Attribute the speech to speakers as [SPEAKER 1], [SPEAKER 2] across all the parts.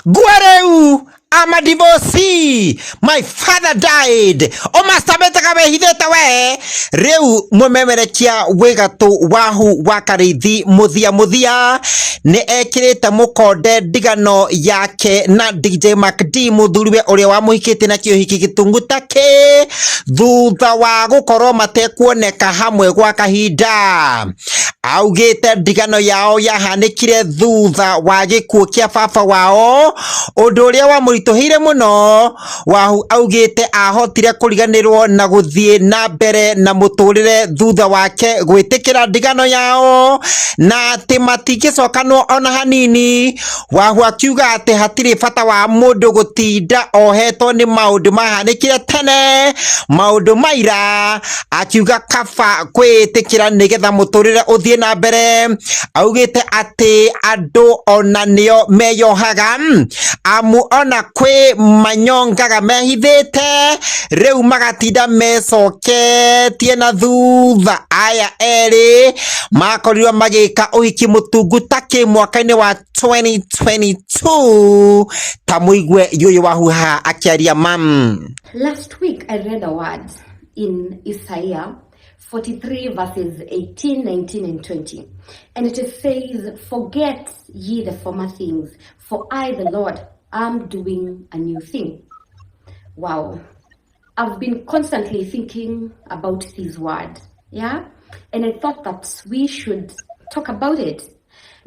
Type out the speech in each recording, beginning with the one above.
[SPEAKER 1] Gwareu, I'm a divorcee. My father died. O Mastabation kabehithete we. Reu mumemerekia wegatu Wahu wa Kariithi muthia ni ekirite Mukonde, Ndigano, Yake na DJ Macdee muthuriwe uria wamuhikite na kiohiki gitungu take thutha wa gukorwo matekuoneka hamwe gwa kahinda. Augite Ndigano yao yahanikire thutha wa gikuo kia baba wao undu uria wamurituhire muno. Wahu augite ahotire kuriganirwo na guthie na mbere na muturire thutha wake gwitikira Ndigano yao na ati matingicokanwo ona hanini. Wahu akiuga ati hatiri bata wa mundu gutinda ohetwo ni maundu mahanikire tene, maundu maira. Akiuga kaba kwitikira nigetha muturire uthie na mbere. Augite ati andu ona nio meyohaga amu ona kwi manyongaga mehithite riu magatinda mecoketie na thutha. Aya eri makorirwo magika uhiki mutungu taki mwaka-ini wa 2022. Tamuigwe yuyu Wahu akiaria mam.
[SPEAKER 2] Last week I read a word in Isaiah 43 verses 18, 19 and 20. And it says, "Forget ye the former things, for I, the Lord, am doing a new thing." Wow. I've been constantly thinking about this word. Yeah. And I thought that we should talk about it,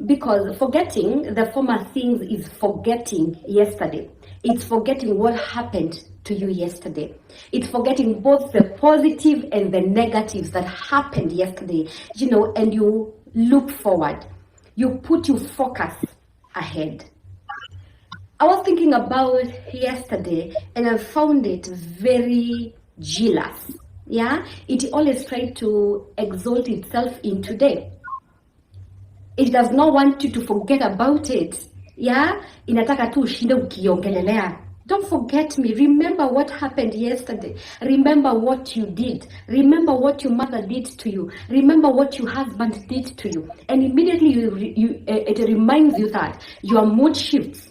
[SPEAKER 2] because forgetting the former things is forgetting yesterday. It's forgetting what happened to you yesterday. It's forgetting both the positive and the negatives that happened yesterday, and you look forward. You put your focus ahead. I was thinking about yesterday and I found it very jealous. Yeah, it always tries to exalt itself in today. It does not want you to forget about it. Yeah, inataka tu ushinde ukiongelelea. Don't forget me. Remember what happened yesterday. Remember what you did. Remember what your mother did to you. Remember what your husband did to you. And immediately it reminds you that your mood shifts.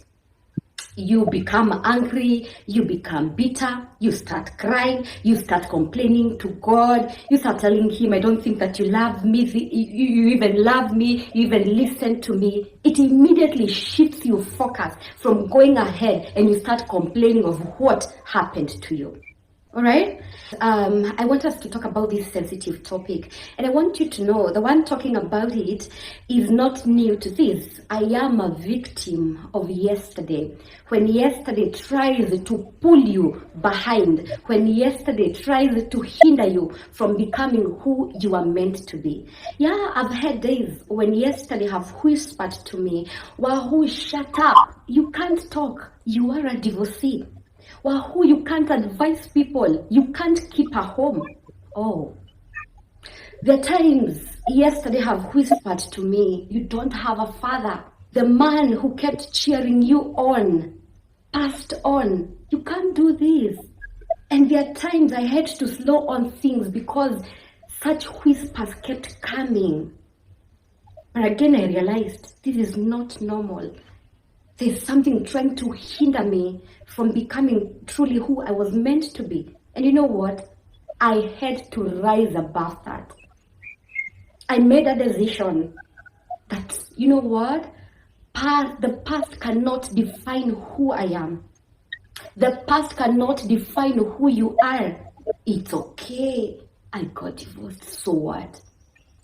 [SPEAKER 2] You become angry, you become bitter, you start crying, you start complaining to God, you start telling him, "I don't think that you love me, you even love me, you even listen to me." It immediately shifts your focus from going ahead and you start complaining of what happened to you. All right? I want us to talk about this sensitive topic. And I want you to know, the one talking about it is not new to this. I am a victim of yesterday. When yesterday tries to pull you behind, when yesterday tries to hinder you from becoming who you are meant to be. Yeah, I've had days when yesterday have whispered to me, "Wahu, shut up. You can't talk. You are a divorcee. Wahu, you can't advise people. You can't keep a home." Oh, the times yesterday have whispered to me, "You don't have a father. The man who kept cheering you on passed on. You can't do this." And there are times I had to slow on things because such whispers kept coming. But again, I realized this is not normal. There's something trying to hinder me from becoming truly who I was meant to be. And you know what? I had to rise above that. I made a decision that, you know what? The past cannot define who I am. The past cannot define who you are. It's okay. I got divorced, so what?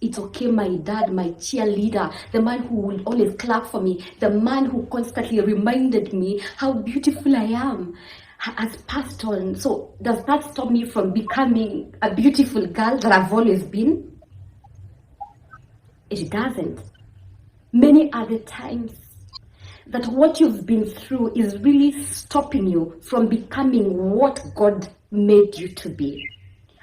[SPEAKER 2] It's okay, my dad, my cheerleader, the man who would always clap for me, the man who constantly reminded me how beautiful I am, has passed on. So does that stop me from becoming a beautiful girl that I've always been? It doesn't. Many other times that what you've been through is really stopping you from becoming what God made you to be.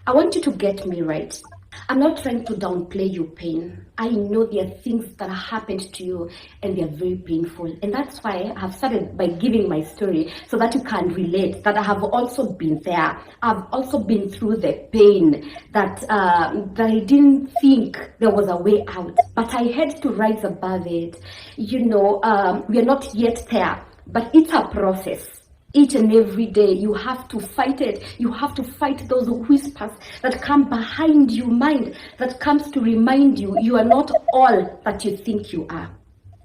[SPEAKER 2] I want you to get me right. I'm not trying to downplay your pain. I know there are things that happened to you and they're very painful. And that's why I have started by giving my story so that you can relate, that I have also been there. I've also been through the pain that I didn't think there was a way out, but I had to rise above it. We are not yet there. but it's a process. Each and every day, you have to fight it. You have to fight those whispers that come behind your mind, that comes to remind you you are not all that you think you are.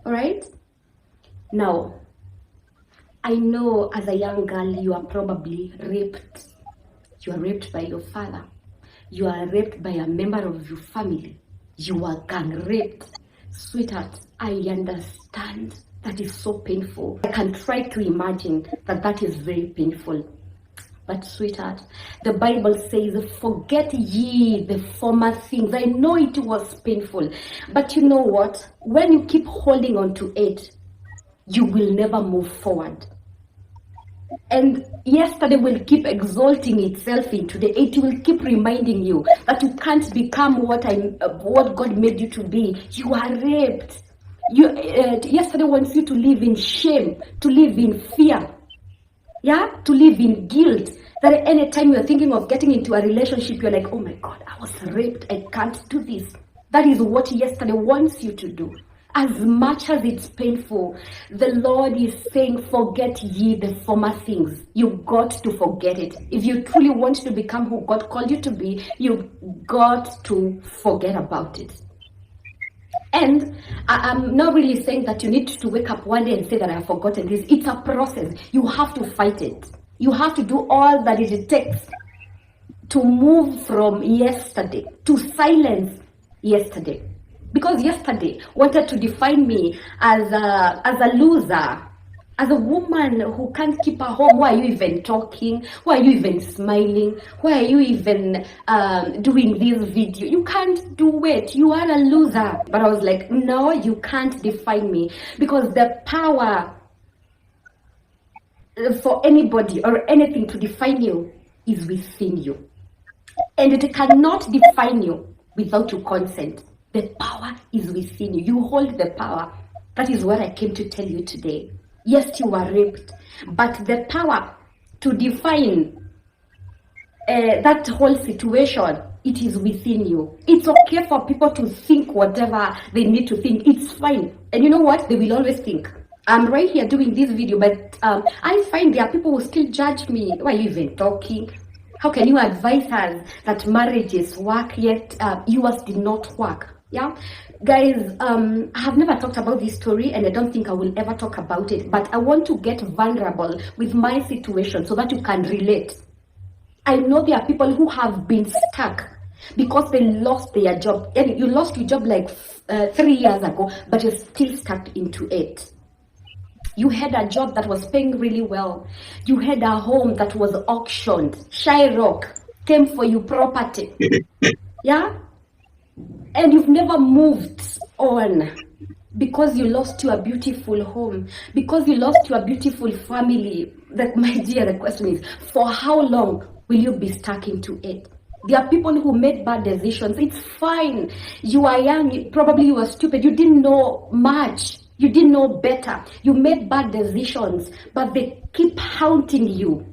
[SPEAKER 2] All right? Now, I know as a young girl, you are probably raped. You are raped by your father. You are raped by a member of your family. You are gang raped. Sweetheart, I understand. That is so painful. I can try to imagine that is very painful. But sweetheart, the Bible says, forget ye the former things. I know it was painful. But you know what? When you keep holding on to it, you will never move forward. And yesterday will keep exalting itself in today. It will keep reminding you that you can't become what God made you to be. You are raped. Yesterday wants you to live in shame, to live in fear, to live in guilt. That anytime you're thinking of getting into a relationship, you're like, oh my God, I was raped. I can't do this. That is what yesterday wants you to do. As much as it's painful, the Lord is saying, forget ye the former things. You've got to forget it. If you truly want to become who God called you to be, you've got to forget about it. And I'm not really saying that you need to wake up one day and say that I've forgotten this. It's a process. You have to fight it. You have to do all that it takes to move from yesterday, to silence yesterday. Because yesterday wanted to define me as a loser, as a woman who can't keep her home. Why are you even talking? Why are you even smiling? Why are you even doing this video? You can't do it. You are a loser. But I was like, no, you can't define me, because the power for anybody or anything to define you is within you. And it cannot define you without your consent. The power is within you. You hold the power. That is what I came to tell you today. Yes, you were raped, but the power to define that whole situation, it is within you. It's okay for people to think whatever they need to think. It's fine. And you know what? They will always think. I'm right here doing this video, but I find there are people who still judge me. Why are you even talking? How can you advise us that marriages work, yet yours did not work? Yeah, guys, I have never talked about this story, and I don't think I will ever talk about it, but I want to get vulnerable with my situation so that you can relate. I know there are people who have been stuck because they lost their job. And you lost your job like 3 years ago, but you're still stuck into it. You had a job that was paying really well. You had a home that was auctioned. Shyrock came for you property. Yeah? And you've never moved on because you lost your beautiful home, because you lost your beautiful family. That, my dear, the question is, for how long will you be stuck into it? There are people who made bad decisions. It's fine. You are young. Probably you were stupid. You didn't know much. You didn't know better. You made bad decisions, but they keep haunting you.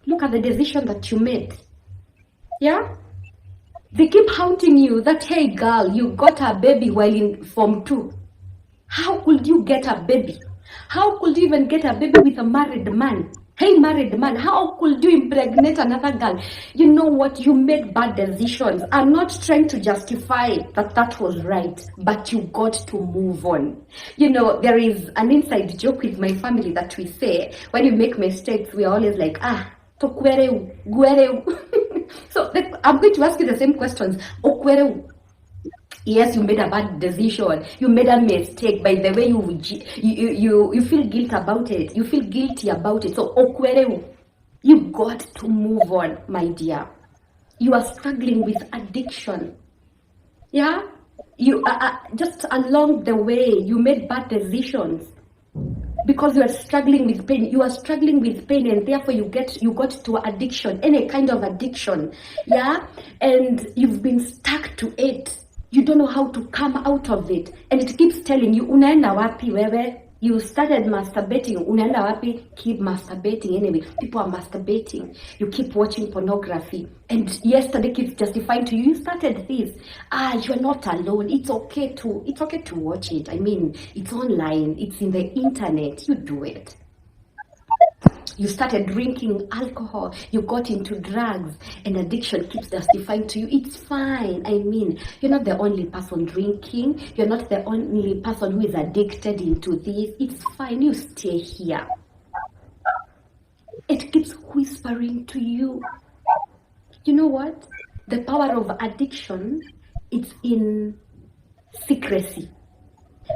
[SPEAKER 2] Look at the decision that you made. Yeah? They keep haunting you that, hey girl, you got a baby while in Form 2. How could you get a baby? How could you even get a baby with a married man? Hey married man, how could you impregnate another girl? You know what? You made bad decisions. I'm not trying to justify that was right, but you got to move on. You know, there is an inside joke with my family that we say, when you make mistakes, we're always like, tokwere, guere. So I'm going to ask you the same questions. Okwere. Yes, you made a bad decision. You made a mistake. By the way, you feel guilt about it. You feel guilty about it. So okwere, you got to move on, my dear. You are struggling with addiction. Yeah, you just along the way you made bad decisions. Because you are struggling with pain, and therefore you got to addiction, any kind of addiction, yeah, and you've been stuck to it. You don't know how to come out of it, and it keeps telling you, unaenda wapi wewe? You started masturbating, unaenda wapi? Keep masturbating anyway. People are masturbating. You keep watching pornography, and yesterday keeps justifying to you, you started this. You're not alone. It's okay to watch it. I mean, it's online. It's in the internet. You do it. You started drinking alcohol, you got into drugs, and addiction keeps justifying to you, it's fine. I mean, you're not the only person drinking, you're not the only person who is addicted into this. It's fine, you stay here. It keeps whispering to you. You know what? The power of addiction, it's in secrecy.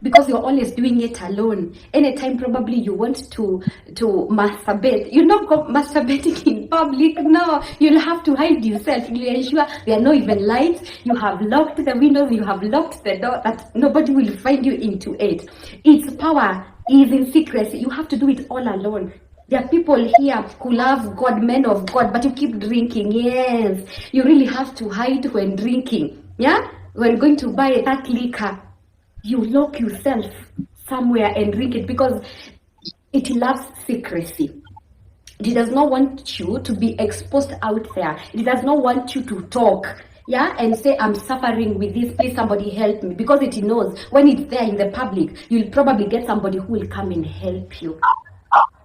[SPEAKER 2] Because you're always doing it alone. Anytime probably you want to masturbate, you're not masturbating in public. No, you'll have to hide yourself. You ensure there are no even lights. You have locked the windows. You have locked the door that nobody will find you into it. Its power is in secrecy. You have to do it all alone. There are people here who love God, men of God, but you keep drinking. Yes, you really have to hide when drinking. Yeah, when going to buy that liquor, you lock yourself somewhere and drink it because it loves secrecy. It does not want you to be exposed out there. It does not want you to talk, yeah, and say, I'm suffering with this, please somebody help me. Because it knows when it's there in the public, you'll probably get somebody who will come and help you.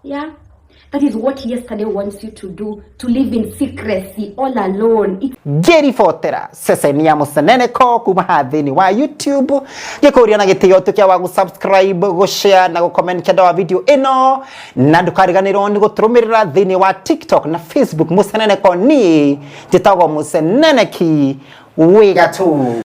[SPEAKER 2] Yeah. That is what yesterday wants you to do, to live in secrecy, all alone.
[SPEAKER 1] Geri fotera, seseni ya musenene ko kumahathini wa YouTube. Gikuria na gitio tukia wa subscribe, go share na go comment kenda wa video ino. Na ndukariganirwo ni guturumirira thini wa TikTok na Facebook musenene ko ni jitago musenene ki wigatu.